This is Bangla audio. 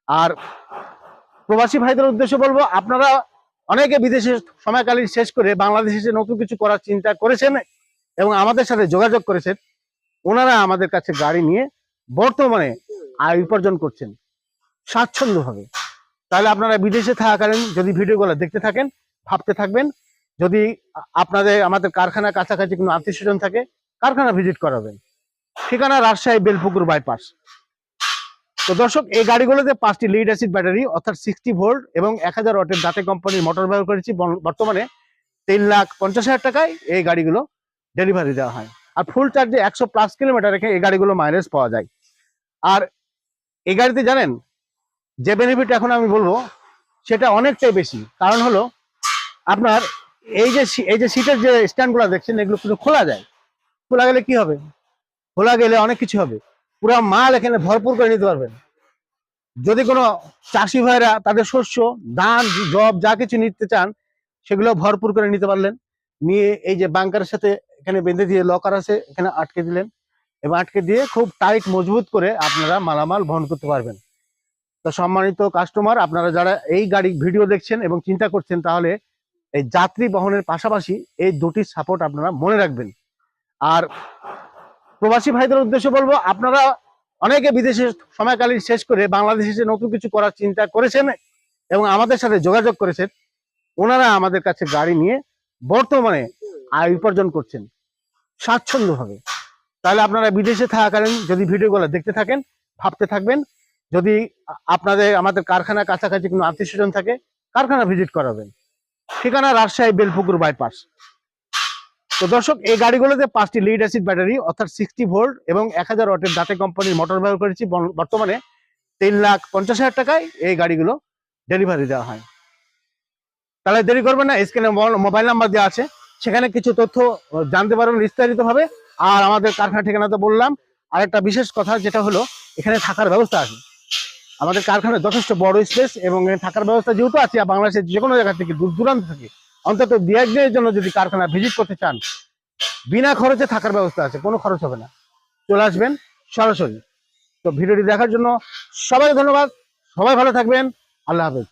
আর প্রবাসী ভাইদের উদ্দেশ্যে বলবো, আপনারা অনেকে বিদেশে সময়কালীন শেষ করে বাংলাদেশে এসে নতুন কিছু করার চিন্তা করেছেন এবং আমাদের সাথে যোগাযোগ করেছেন। ওনারা আমাদের কাছে গাড়ি নিয়ে বর্তমানে আয় উপার্জন করছেন স্বাচ্ছন্দ্যভাবে। তাহলে আপনারা বিদেশে থাকাকালীন যদি ভিডিওগুলো দেখতে থাকেন, ভাবতে থাকবেন, যদি আপনাদের আমাদের কারখানার কাছাকাছি কোনো আত্মীয় স্বজন থাকে, কারখানা ভিজিট করাবেন। ঠিকানা রাজশাহী বেলপুকুর বাইপাস। তো দর্শক, এই গাড়িগুলোতে 5টি লিড অ্যাসিড ব্যাটারি অর্থাৎ 60 ভোল্ট এবং 1000 ওয়াটের দাতে কোম্পানির মোটর ব্যবহার করেছি। বর্তমানে 3,50,000 টাকায় এই গাড়িগুলো ডেলিভারি দেওয়া হয়। আর ফুল চার্জে 100+ কিলোমিটার রেখে এই গাড়িগুলো মাইলেজ পাওয়া যায়। আর এই গাড়িতে জানেন যে বেনিফিট এখন আমি বলবো সেটা অনেকটাই বেশি। কারণ হলো আপনার এই যে সিটের যে স্ট্যান্ডগুলো দেখছেন, এগুলো কিন্তু খোলা যায়। খোলা গেলে কি হবে? খোলা গেলে অনেক কিছু হবে। পুরো মাল এখানে ভরপুর করে নিতে পারবেন। যদি কোনো চাষি ভাইরা তাদের শস্য, ধান, জব যা কিছু নিতে চান, সেগুলো ভরপুর করে নিতে পারলেন। নিয়ে এই যে বাংকারের সাথে এখানে বেঁধে দিয়ে লকার আছে, এখানে আটকে দিলেন এবং আটকে দিয়ে খুব টাইট মজবুত করে আপনারা মালামাল বহন করতে পারবেন। তো সম্মানিত কাস্টমার, আপনারা যারা এই গাড়ি ভিডিও দেখছেন এবং চিন্তা করছেন, তাহলে এই যাত্রী বহনের পাশাপাশি এই দুটি সাপোর্ট আপনারা মনে রাখবেন। আর প্রবাসী ভাইদের উদ্দেশ্যে বলবো, আপনারা অনেকে বিদেশে সময়কালীন শেষ করে বাংলাদেশে এসে নতুন কিছু করার চিন্তা করেছেন এবং আমাদের সাথে যোগাযোগ করেছেন। ওনারা আমাদের কাছে গাড়ি নিয়ে বর্তমানে আয় উপার্জন করছেন স্বাচ্ছন্দ্যভাবে। তাহলে আপনারা বিদেশে থাকাকালীন যদি ভিডিওগুলো দেখতে থাকেন, ভাবতে থাকবেন, যদি আপনাদের আমাদের কারখানার কাছাকাছি কোনো আত্মীয় স্বজন থাকে, কারখানা ভিজিট করাবেন। ঠিকানা রাজশাহী বেলপুকুর বাইপাস। তো দর্শক, এই গাড়িগুলোতে 5টি লিড অ্যাসিড ব্যাটারি অর্থাৎ 60 ভোল্ট এবং 1000 ওয়াটের দাতে কোম্পানির মোটর ব্যবহার করেছি। বর্তমানে 3,50,000 টাকায় এই গাড়িগুলো ডেলিভারি দেওয়া হয়। তাহলে দেরি করবেন না, স্ক্রিনে মোবাইল নাম্বার দেওয়া আছে, সেখানে কিছু তথ্য জানতে পারবেন বিস্তারিতভাবে। আর আমাদের কারখানা ঠিকানা তো বললাম। আর একটা বিশেষ কথা যেটা হলো, এখানে থাকার ব্যবস্থা আছে। আমাদের কারখানায় যথেষ্ট বড় স্পেস এবং থাকার ব্যবস্থা যেহেতু আছে, বাংলাদেশের যে কোনো জায়গা থেকে, দূর দূরান্ত থেকে অন্তত 2-1 দিনের জন্য যদি কারখানা ভিজিট করতে চান, বিনা খরচে থাকার ব্যবস্থা আছে, কোনো খরচ হবে না। চলে আসবেন সরাসরি। তো ভিডিওটি দেখার জন্য সবাই ধন্যবাদ। সবাই ভালো থাকবেন। আল্লাহ হাফেজ।